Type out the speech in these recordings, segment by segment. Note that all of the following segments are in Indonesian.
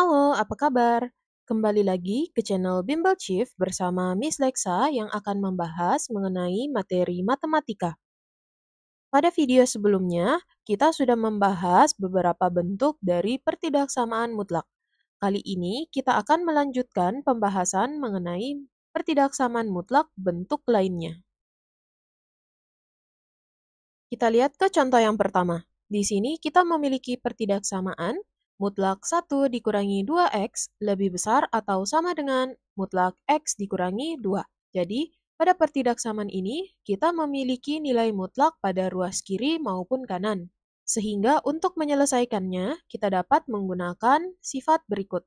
Halo, apa kabar? Kembali lagi ke channel Bimbel Chief bersama Miss Lexa yang akan membahas mengenai materi matematika. Pada video sebelumnya, kita sudah membahas beberapa bentuk dari pertidaksamaan mutlak. Kali ini kita akan melanjutkan pembahasan mengenai pertidaksamaan mutlak bentuk lainnya. Kita lihat ke contoh yang pertama. Di sini kita memiliki pertidaksamaan mutlak 1 dikurangi 2x lebih besar atau sama dengan mutlak x dikurangi 2. Jadi, pada pertidaksamaan ini, kita memiliki nilai mutlak pada ruas kiri maupun kanan. Sehingga untuk menyelesaikannya, kita dapat menggunakan sifat berikut.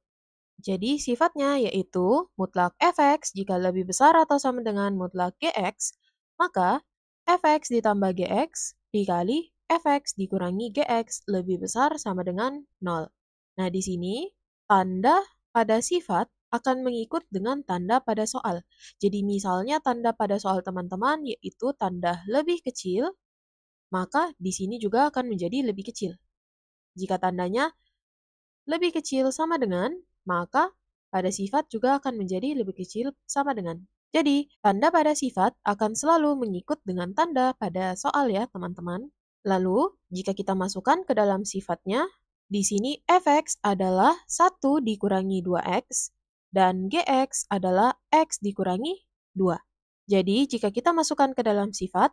Jadi sifatnya yaitu mutlak fx jika lebih besar atau sama dengan mutlak gx, maka fx ditambah gx dikali fx dikurangi gx lebih besar sama dengan 0. Nah, di sini tanda pada sifat akan mengikut dengan tanda pada soal. Jadi misalnya tanda pada soal teman-teman yaitu tanda lebih kecil, maka di sini juga akan menjadi lebih kecil. Jika tandanya lebih kecil sama dengan, maka pada sifat juga akan menjadi lebih kecil sama dengan. Jadi, tanda pada sifat akan selalu mengikut dengan tanda pada soal ya, teman-teman. Lalu, jika kita masukkan ke dalam sifatnya, di sini fx adalah 1 dikurangi 2x, dan gx adalah x dikurangi 2. Jadi, jika kita masukkan ke dalam sifat,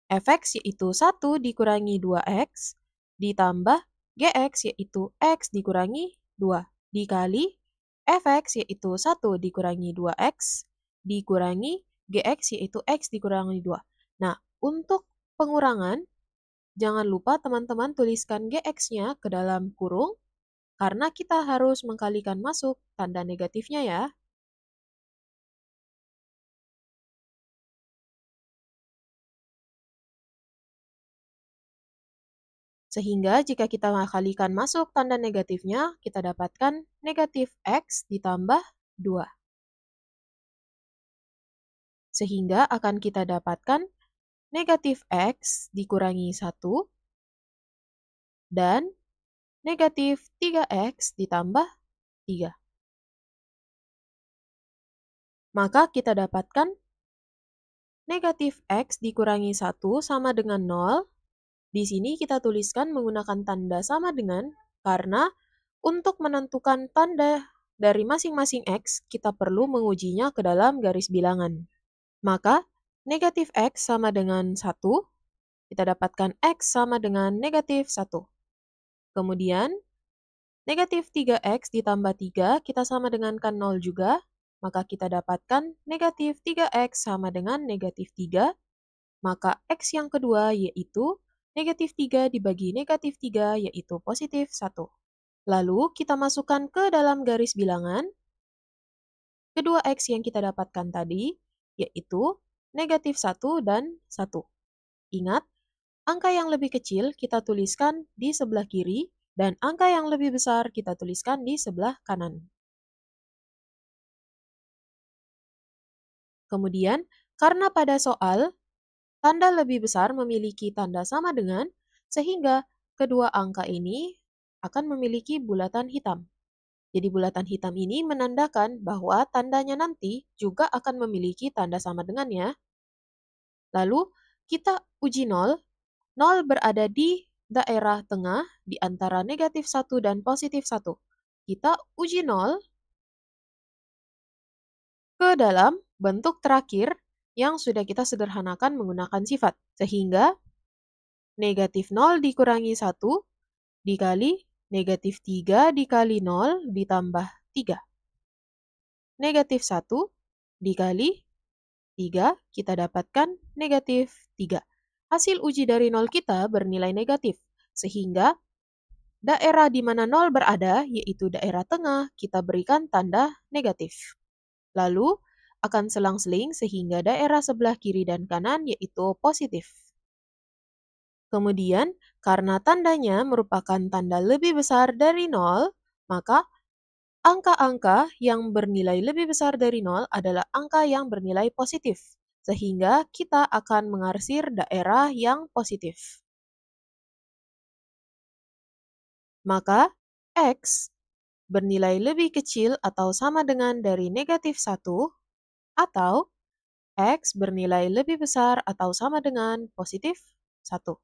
fx yaitu 1 dikurangi 2x, ditambah gx yaitu x dikurangi 2, dikali fx yaitu 1 dikurangi 2x, dikurangi gx yaitu x dikurangi 2. Nah, untuk pengurangan, jangan lupa teman-teman tuliskan gx-nya ke dalam kurung, karena kita harus mengkalikan masuk tanda negatifnya ya. Sehingga jika kita kalikan masuk tanda negatifnya, kita dapatkan negatif x ditambah 2. Sehingga akan kita dapatkan negatif x dikurangi 1 dan negatif 3x ditambah 3. Maka kita dapatkan negatif x dikurangi 1 sama dengan 0. Di sini kita tuliskan menggunakan tanda sama dengan, karena untuk menentukan tanda dari masing-masing x, kita perlu mengujinya ke dalam garis bilangan. Maka, negatif x sama dengan 1, kita dapatkan x sama dengan negatif 1. Kemudian, negatif 3x ditambah 3, kita sama dengan kan 0 juga, maka kita dapatkan negatif 3x sama dengan negatif 3, maka x yang kedua yaitu negatif 3 dibagi negatif 3 yaitu positif 1. Lalu kita masukkan ke dalam garis bilangan kedua x yang kita dapatkan tadi, yaitu negatif 1 dan 1. Ingat, angka yang lebih kecil kita tuliskan di sebelah kiri, dan angka yang lebih besar kita tuliskan di sebelah kanan. Kemudian, karena pada soal, tanda lebih besar memiliki tanda sama dengan, sehingga kedua angka ini akan memiliki bulatan hitam. Jadi bulatan hitam ini menandakan bahwa tandanya nanti juga akan memiliki tanda sama dengan ya. Lalu kita uji 0. 0 berada di daerah tengah di antara negatif 1 dan positif 1. Kita uji 0 ke dalam bentuk terakhir yang sudah kita sederhanakan menggunakan sifat. Sehingga negatif 0 dikurangi 1 dikali negatif 3 dikali 0 ditambah 3. Negatif 1 dikali 3, kita dapatkan negatif 3. Hasil uji dari 0 kita bernilai negatif, sehingga daerah di mana 0 berada, yaitu daerah tengah, kita berikan tanda negatif. Lalu, akan selang-seling sehingga daerah sebelah kiri dan kanan yaitu positif. Kemudian, karena tandanya merupakan tanda lebih besar dari 0, maka angka-angka yang bernilai lebih besar dari 0 adalah angka yang bernilai positif, sehingga kita akan mengarsir daerah yang positif. Maka, x bernilai lebih kecil atau sama dengan dari negatif 1, atau X bernilai lebih besar atau sama dengan positif 1.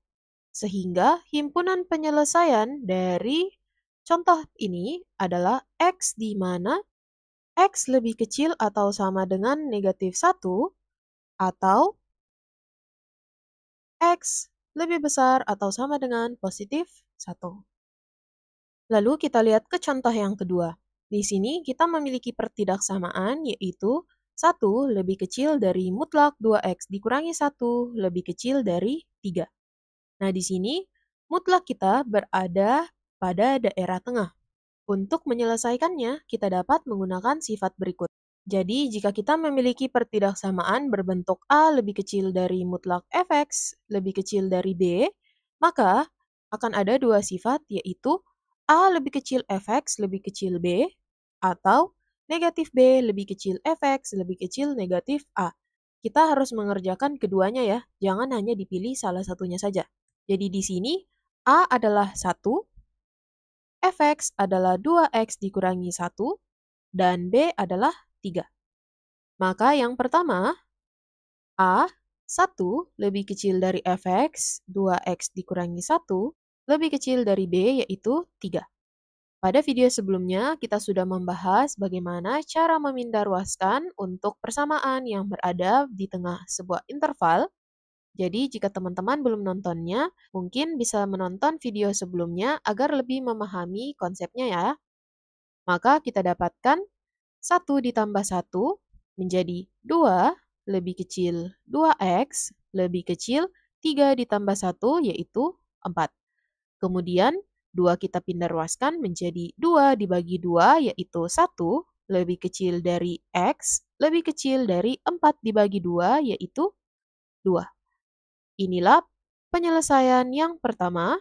Sehingga himpunan penyelesaian dari contoh ini adalah X di mana X lebih kecil atau sama dengan negatif 1, atau X lebih besar atau sama dengan positif 1. Lalu kita lihat ke contoh yang kedua. Di sini kita memiliki pertidaksamaan yaitu 1 lebih kecil dari mutlak 2X dikurangi 1 lebih kecil dari 3. Nah, di sini mutlak kita berada pada daerah tengah. Untuk menyelesaikannya, kita dapat menggunakan sifat berikut. Jadi, jika kita memiliki pertidaksamaan berbentuk A lebih kecil dari mutlak Fx lebih kecil dari B, maka akan ada dua sifat yaitu A lebih kecil Fx lebih kecil B, atau negatif B lebih kecil Fx lebih kecil negatif A. Kita harus mengerjakan keduanya ya, jangan hanya dipilih salah satunya saja. Jadi di sini A adalah 1, Fx adalah 2x dikurangi 1, dan B adalah 3. Maka yang pertama, A, 1 lebih kecil dari Fx, 2x dikurangi 1, lebih kecil dari B yaitu 3. Pada video sebelumnya, kita sudah membahas bagaimana cara memindaruaskan untuk persamaan yang berada di tengah sebuah interval. Jadi, jika teman-teman belum nontonnya, mungkin bisa menonton video sebelumnya agar lebih memahami konsepnya ya. Maka kita dapatkan 1 ditambah 1 menjadi 2 lebih kecil 2x lebih kecil 3 ditambah 1 yaitu 4. Kemudian 2 kita pindah ruaskan menjadi 2 dibagi 2 yaitu 1 lebih kecil dari x lebih kecil dari 4 dibagi 2 yaitu 2. Inilah penyelesaian yang pertama.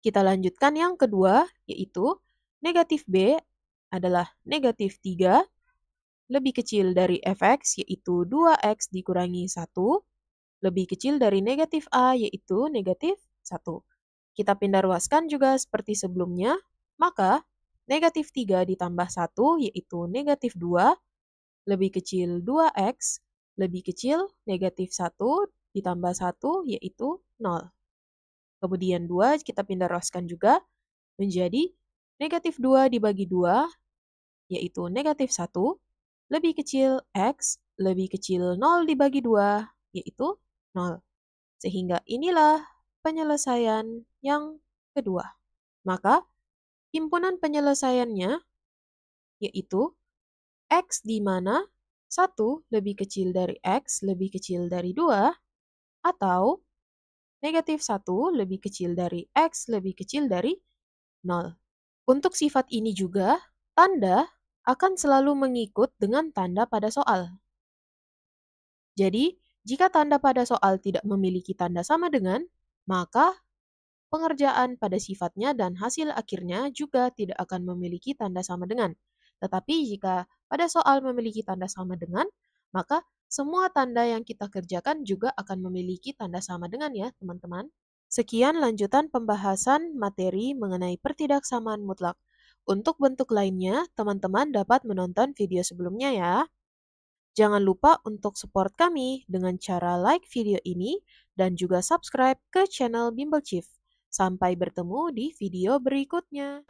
Kita lanjutkan yang kedua yaitu negatif B adalah negatif 3 lebih kecil dari Fx yaitu 2x dikurangi 1 lebih kecil dari negatif A yaitu negatif 1. Kita pindah ruaskan juga seperti sebelumnya, maka negatif 3 ditambah 1 yaitu negatif 2 lebih kecil 2x lebih kecil negatif 1 ditambah 1 yaitu 0. Kemudian 2 kita pindah ruaskan juga menjadi negatif 2 dibagi 2 yaitu negatif 1 lebih kecil x lebih kecil 0 dibagi 2 yaitu 0. Sehingga inilah penyelesaian yang kedua. Maka himpunan penyelesaiannya yaitu x di mana 1 lebih kecil dari x lebih kecil dari 2 atau negatif 1 lebih kecil dari x lebih kecil dari 0. Untuk sifat ini juga, tanda akan selalu mengikut dengan tanda pada soal. Jadi, jika tanda pada soal tidak memiliki tanda sama dengan, maka pengerjaan pada sifatnya dan hasil akhirnya juga tidak akan memiliki tanda sama dengan. Tetapi jika pada soal memiliki tanda sama dengan, maka semua tanda yang kita kerjakan juga akan memiliki tanda sama dengan ya, teman-teman. Sekian lanjutan pembahasan materi mengenai pertidaksamaan mutlak. Untuk bentuk lainnya, teman-teman dapat menonton video sebelumnya ya. Jangan lupa untuk support kami dengan cara like video ini dan juga subscribe ke channel Bimbel Chief. Sampai bertemu di video berikutnya.